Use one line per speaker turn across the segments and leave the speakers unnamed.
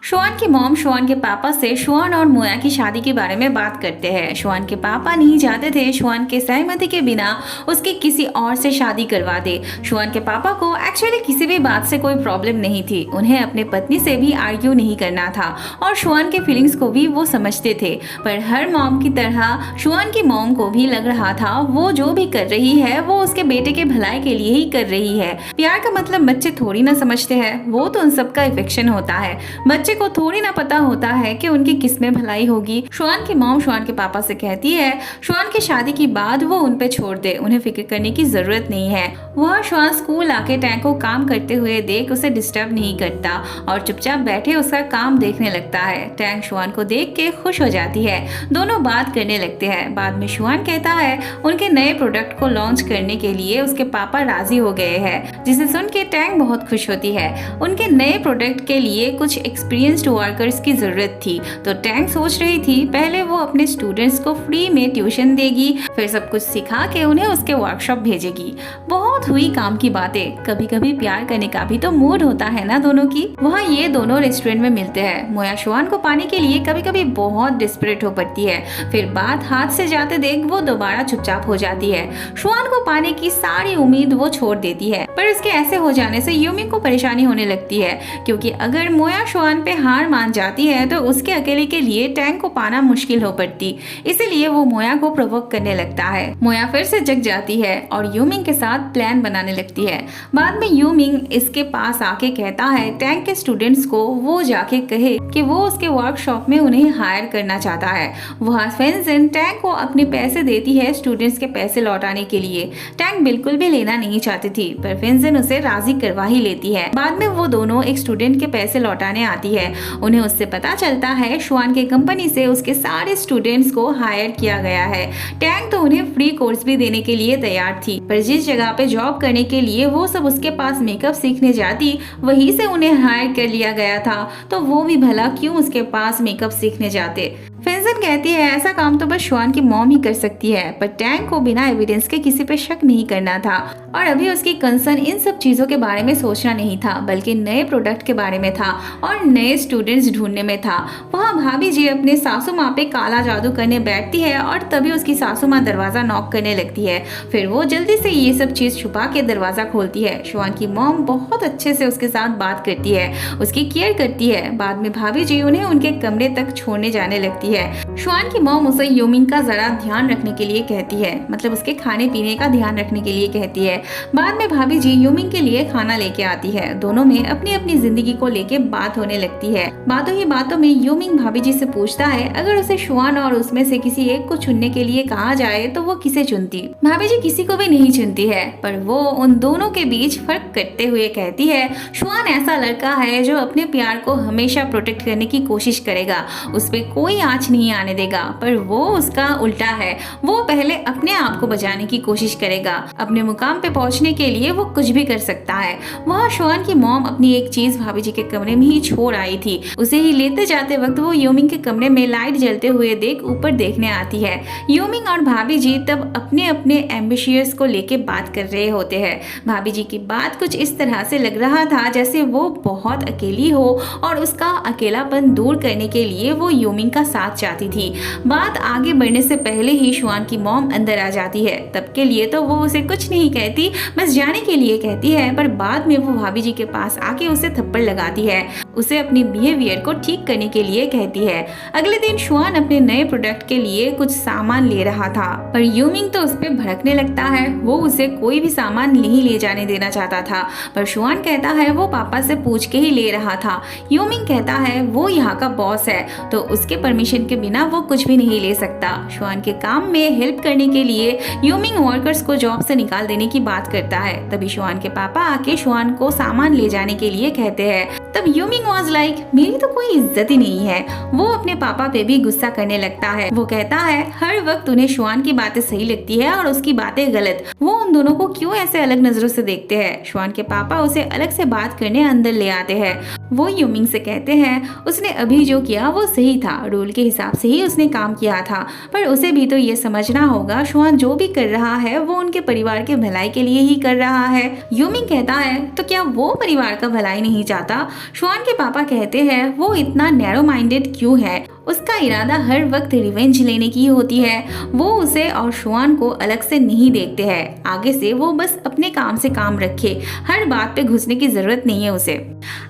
शुआन की मॉम शुआन के पापा से शुआन और मोया की शादी के बारे में बात करते हैं। शुआन के पापा नहीं चाहते थे शुआन के सहमति के बिना उसकी किसी और से शादी करवा दे। शुआन के पापा को एक्चुअली किसी भी बात से कोई प्रॉब्लम नहीं थी, उन्हें अपने पत्नी से भी आर्ग्यू नहीं करना था और शुआन के फीलिंग्स को भी वो समझते थे। पर हर मॉम की तरह शुआन की मॉम को भी लग रहा था वो जो भी कर रही है वो उसके बेटे के भलाई के लिए ही कर रही है। प्यार का मतलब बच्चे थोड़ी ना समझते हैं, वो तो उन सबका इफेक्शन होता है। बच्चे को थोड़ी ना पता होता है कि उनकी किस में भलाई होगी। शुआन की मॉम शुआन के पापा से कहती है शुआन की शादी के बाद वो उन पे छोड़ दे, उन्हें फिक्र करने की जरूरत नहीं है। वह शुआन स्कूल आके टैंक को काम करते हुए देख उसे डिस्टर्ब नहीं करता और चुपचाप बैठे उसका काम देखने लगता है। टैंक शुआन को देख के खुश हो जाती है, दोनों बात करने लगते हैं। बाद में शुआन कहता है उनके नए प्रोडक्ट को लॉन्च करने के लिए उसके पापा राजी हो गए हैं, जिसे सुन के टैंक बहुत खुश होती है। उनके नए प्रोडक्ट के लिए कुछ एक्सपीरियंस्ड वर्कर्स की जरूरत थी, तो टैंक सोच रही थी पहले वो अपने स्टूडेंट्स को फ्री में ट्यूशन देगी, फिर सब कुछ सिखा के उन्हें उसके वर्कशॉप भेजेगी। बहुत हुई काम की बातें, कभी कभी प्यार करने का भी तो मूड होता है ना दोनों की। वहाँ ये दोनों रेस्टोरेंट में मिलते हैं। मोया शुआन को पाने के लिए कभी कभी बहुत डिस्परेट हो पड़ती है, फिर बात हाथ से जाते देख वो दोबारा चुपचाप हो जाती है। शुआन को पाने की सारी उम्मीद वो छोड़ देती है, पर इसके ऐसे हो जाने से यूमिंग को परेशानी होने लगती है, क्योंकि अगर मोया शुआन पे हार मान जाती है तो उसके अकेले के लिए टैंक को पाना मुश्किल हो पड़ती। इसीलिए वो मोया को प्रोवोक करने लगता है। मोया फिर से जग जाती है और यूमिंग के साथ प्लान बनाने लगती है। बाद में यूमिंग इसके पास आके कहता है टैंक के स्टूडेंट्स को वो जाके कहे कि वो उसके वर्कशॉप में उन्हें हायर करना चाहता है। वहाँ फेंजिन टैंक को अपने पैसे देती है स्टूडेंट्स के पैसे लौटाने के लिए। टैंक बिल्कुल भी लेना नहीं चाहती थी, पर फेंजिन उसे राजी करवा ही लेती है। बाद में वो दोनों एक स्टूडेंट के पैसे लौटाने आती है। उन्हें उससे पता चलता है शुआन के कंपनी से उसके सारे स्टूडेंट्स को हायर किया गया है। टैंक तो उन्हें फ्री कोर्स भी देने के लिए तैयार थी, पर जिस जगह पे जॉब करने के लिए वो सब उसके पास मेकअप सीखने जाती, वहीं से उन्हें हायर कर लिया गया था, तो वो भी भला क्यों उसके पास मेकअप सीखने जाते। फेंजिन कहती है ऐसा काम तो बस शुआन की मॉम ही कर सकती है, पर टैंक को बिना एविडेंस के किसी पे शक नहीं करना था और अभी उसकी कंसर्न इन सब चीजों के बारे में सोचना नहीं था, बल्कि नए प्रोडक्ट के बारे में था और नए स्टूडेंट्स ढूंढने में था। वहाँ भाभी जी अपने सासू माँ पे काला जादू करने बैठती है और तभी उसकी सासू माँ दरवाजा नॉक करने लगती है। फिर वो जल्दी से ये सब चीज छुपा के दरवाजा खोलती है। शुआन की मॉम बहुत अच्छे से उसके साथ बात करती है, उसकी केयर करती है। बाद में भाभी जी उन्हें उनके कमरे तक छोड़ने जाने लगती है। शुआन की मॉम उसे यूमिंग का जरा ध्यान रखने के लिए कहती है, मतलब उसके खाने पीने का ध्यान रखने के लिए कहती है। बाद में भाभी जी यूमिंग के लिए खाना लेके आती है। दोनों में अपनी अपनी जिंदगी को लेके बात होने लगती है। बातों ही बातों में यूमिंग भाभी जी से पूछता है अगर उसे शुआन और उसमें से किसी एक को चुनने के लिए कहा जाए तो वो किसे चुनती। भाभी जी किसी को भी नहीं चुनती है, पर वो उन दोनों के बीच फर्क करते हुए कहती है शुआन ऐसा लड़का है जो अपने प्यार को हमेशा प्रोटेक्ट करने की कोशिश करेगा, उस पर कोई आँच नहीं आने देगा, पर वो उसका उल्टा है। वो पहले अपने आप को बचाने की कोशिश करेगा, अपने मुकाम पे पहुंचने के लिए वो कुछ भी कर सकता है। वहाँ शुआन की मॉम अपनी एक चीज भाभी जी के कमरे में ही छोड़ आई थी, उसे ही लेते जाते वक्त वो यूमिंग के कमरे में लाइट जलते हुए देख ऊपर देखने आती है। यूमिंग और भाभी जी तब अपने अपने एम्बिशियस को लेके बात कर रहे होते हैं। भाभी जी की बात कुछ इस तरह से लग रहा था जैसे वो बहुत अकेली हो और उसका अकेलापन दूर करने के लिए वो यूमिंग का साथ चाहती थी। बात आगे बढ़ने से पहले ही शुआन की मॉम अंदर आ जाती है। तब के लिए तो वो उसे कुछ नहीं कहती, बस जाने के लिए कहती है, पर बाद में वो भाभी जी के पास आके उसे थप्पड़ लगाती है, उसे अपनी बिहेवियर को ठीक करने के लिए कहती है। अगले दिन शुआन अपने नए प्रोडक्ट के लिए कुछ सामान ले रहा था, पर यूमिंग तो उस पर भड़कने लगता है। वो उसे कोई भी सामान नहीं ले जाने देना चाहता था, पर शुआन कहता है वो पापा से पूछ के ही ले रहा था। यूमिंग कहता है वो यहाँ का बॉस है, तो उसके परमिशन के बिना वो कुछ भी नहीं ले सकता। शुआन के काम में हेल्प करने के लिए यूमिंग वर्कर्स को जॉब से निकाल देने की बात करता है। तभी शुआन के पापा आके शुआन को सामान ले जाने के लिए कहते हैं। तब यूमिंग वाज लाइक मेरी तो कोई इज्जत ही नहीं है। वो अपने पापा पे भी गुस्सा करने लगता है। वो कहता है हर वक्त उन्हें शुआन की बातें सही लगती है और उसकी बातें गलत। वो उन दोनों को क्यों ऐसे अलग नजरों से देखते हैं। शुआन के पापा उसे अलग से बात करने अंदर ले आते हैं। वो यूमिंग से कहते हैं उसने अभी जो किया वो सही था, रूल के हिसाब से ही उसने काम किया था, पर उसे भी तो ये समझना होगा शुआन जो भी कर रहा है वो उनके परिवार के भलाई के लिए ही कर रहा है। यूमिंग कहता है तो क्या वो परिवार का भलाई नहीं चाहता? शुआन के पापा कहते हैं वो इतना नैरो माइंडेड क्यों है, उसका इरादा हर वक्त रिवेंज लेने की होती है। वो उसे और शुआन को अलग से नहीं देखते हैं। आगे से वो बस अपने काम से काम रखे, हर बात पे घुसने की जरूरत नहीं है उसे।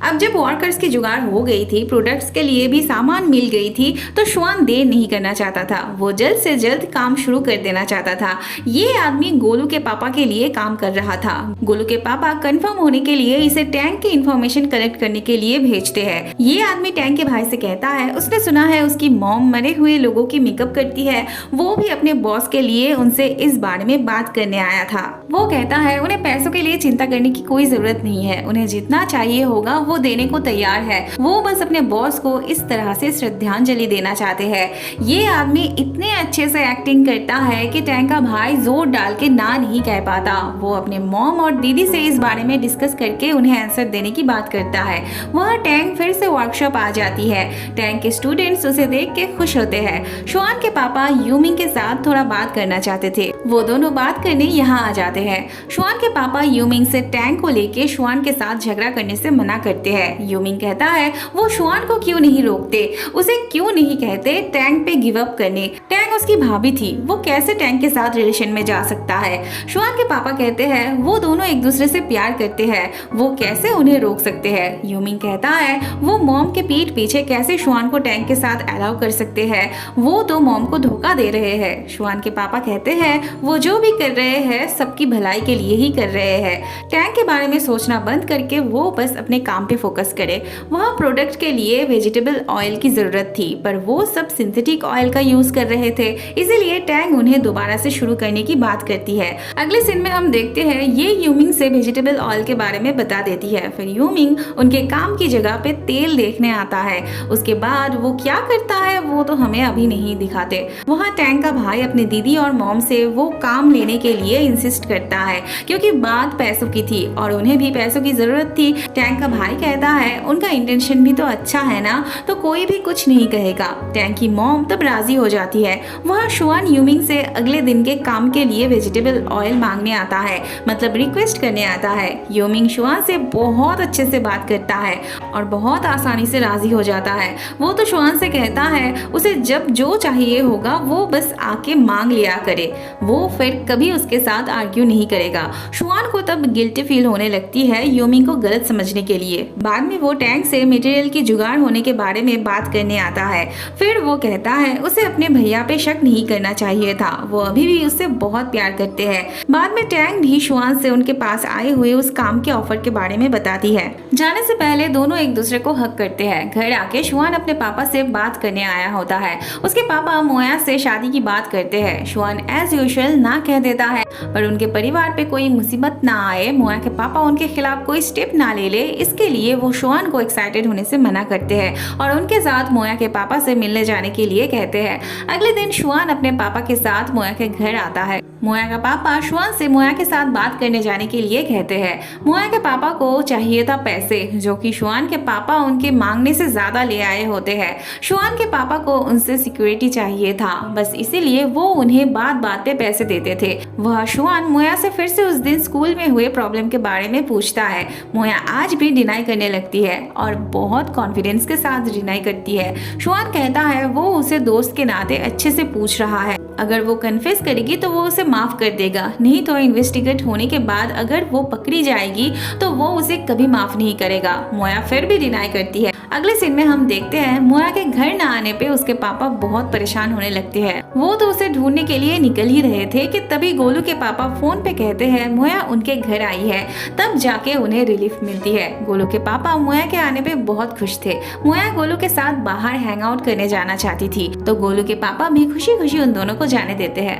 अब जब वर्कर्स की जुगाड़ हो गई थी, प्रोडक्ट्स के लिए भी सामान मिल गई थी, तो शुआन देर नहीं करना चाहता था। वो जल्द से जल्द काम शुरू कर देना चाहता था। ये आदमी गोलू के पापा के लिए काम कर रहा था। गोलू के पापा कंफर्म होने के लिए इसे टैंक की इंफॉर्मेशन कलेक्ट करने के लिए भेजते हैं। ये आदमी टैंक के भाई से कहता है उसने सुना है उसकी मॉम मरे हुए लोगों की मेकअप करती है, वो भी अपने बॉस के लिए उनसे इस बारे में बात करने आया था। वो कहता है उन्हें पैसों के लिए चिंता करने की कोई जरूरत नहीं है, उन्हें जितना चाहिए होगा वो देने को तैयार है। वो बस अपने बॉस को इस तरह से श्रद्धांजलि देना चाहते हैं। ये आदमी इतने अच्छे से एक्टिंग करता है कि टैंक का भाई जोर डाल के ना नहीं कह पाता। वो अपने मॉम और दीदी से इस बारे में डिस्कस करके उन्हें आंसर देने की बात करता है। वह टैंक फिर से वर्कशॉप आ जाती है। टैंक के स्टूडेंट्स उसे देख के खुश होते हैं। शुआन के पापा यूमिंग के साथ थोड़ा बात करना चाहते थे। वो दोनों बात करने यहाँ आ जाते हैं। शुआन के पापा यूमिंग से टैंक को लेके शुआन के साथ झगड़ा करने से मना करते हैं। यूमिंग कहता है वो शुआन को क्यों नहीं रोकते, उसे क्यों नहीं कहते टैंक पे गिव अप करने। टैंक उसकी भाभी थी, वो कैसे टैंक के साथ रिलेशन में जा सकता है। शुआन के पापा कहते हैं वो दोनों एक दूसरे से प्यार करते हैं, वो कैसे उन्हें रोक सकते हैं। यूमिंग कहता है वो मॉम के पीठ पीछे कैसे शुआन को टैंक के साथ अलाउ कर सकते हैं, वो तो मॉम को धोखा दे रहे हैं। शुआन के पापा कहते हैं वो जो भी कर रहे हैं सबकी भलाई के लिए ही कर रहे हैं। टैंक के बारे में सोचना बंद करके वो बस अपने काम पे फोकस करे। वहाँ प्रोडक्ट के लिए वेजिटेबल ऑयल की जरूरत थी, पर वो सब सिंथेटिक ऑयल का यूज कर रहे थे, इसीलिए टैंक उन्हें दोबारा से शुरू करने की बात करती है। अगले सीन में हम देखते हैं ये यूमिंग से वेजिटेबल ऑयल के बारे में बता देती है। फिर यूमिंग उनके काम की जगह पे तेल देखने आता है। उसके बाद वो क्या करता है वो तो हमें अभी नहीं दिखाते। वहाँ टैंक का भाई अपनी दीदी और मॉम से वो काम लेने के लिए इंसिस्ट करता है, क्योंकि बात पैसों की थी और उन्हें भी पैसों की जरूरत थी। टैंक का भाई कहता है उनका इंटेंशन भी तो अच्छा है ना, तो कोई भी कुछ नहीं कहेगा। टैंक की मॉम तब राजी हो जाती है। वहाँ शुआन यूमिंग से अगले दिन के काम के लिए वेजिटेबल ऑयल मांगने आता है, मतलब रिक्वेस्ट करने आता है। यूमिंग शुआन से बहुत अच्छे से बात करता है और बहुत आसानी से राजी हो जाता है। वो तो शुआन से कहता है उसे जब जो चाहिए होगा वो बस आके मांग लिया करे, वो फिर कभी उसके साथ आर्ग्यू नहीं करेगा। शुआन को तब गिल्टी फील होने लगती है यूमिंग को गलत समझने के लिए। बाद में वो टैंक से मटेरियल की जुगाड़ होने के बारे में बात करने आता है। फिर वो कहता है उसे अपने भैया पे शक नहीं करना चाहिए था, वो अभी भी उससे बहुत प्यार करते हैं। बाद में टैंक भी शुआन से उनके पास आए हुए उस काम के ऑफर के बारे में बताती है। जाने से पहले दोनों एक दूसरे को हक करते हैं। घर आके शुआन अपने पापा से बात करने आया होता है। उसके पापा मोया से शादी की बात करते हैं। शुआन एज यूजुअल ना कह देता है, पर उनके परिवार पे कोई मुसीबत ना आए, मोया के पापा उनके खिलाफ कोई स्टेप ना ले इसके लिए वो शुआन को एक्साइटेड होने से मना करते हैं और उनके साथ मोया के पापा से मिलने जाने के लिए कहते हैं। अगले दिन शुआन अपने पापा के साथ मोया के घर आता है। मोया का पापा शुआन से मोया के साथ बात करने जाने के लिए कहते हैं। मोया के पापा को चाहिए था पैसे, जो कि शुआन के पापा उनके मांगने से ज्यादा ले आए होते हैं। शुआन के पापा को उनसे सिक्योरिटी चाहिए था, बस इसीलिए वो उन्हें बात बात पे पैसे देते थे। वह शुआन मोया से फिर से उस दिन स्कूल में हुए प्रॉब्लम के बारे में पूछता है। मोया आज भी डिनाई करने लगती है और बहुत कॉन्फिडेंस के साथ डिनाई करती है। शुआन कहता है वो उसे दोस्त के नाते अच्छे से पूछ रहा है, अगर वो कन्फेस करेगी तो वो उसे माफ कर देगा, नहीं तो इन्वेस्टिगेट होने के बाद अगर वो पकड़ी जाएगी तो वो उसे कभी माफ नहीं करेगा। मोया फिर भी डिनाई करती है। अगले सीन में हम देखते हैं मोया के घर न आने पे उसके पापा बहुत परेशान होने लगते हैं। वो तो उसे ढूंढने के लिए निकल ही रहे थे कि तभी गोलू के पापा फोन पे कहते हैं मोया उनके घर आई है। तब जाके उन्हें रिलीफ मिलती है। गोलू के पापा मोया के आने पे बहुत खुश थे। मोया गोलू के साथ बाहर हैंग आउट करने जाना चाहती थी, तो गोलू के पापा भी खुशी खुशी उन दोनों को जाने देते हैं।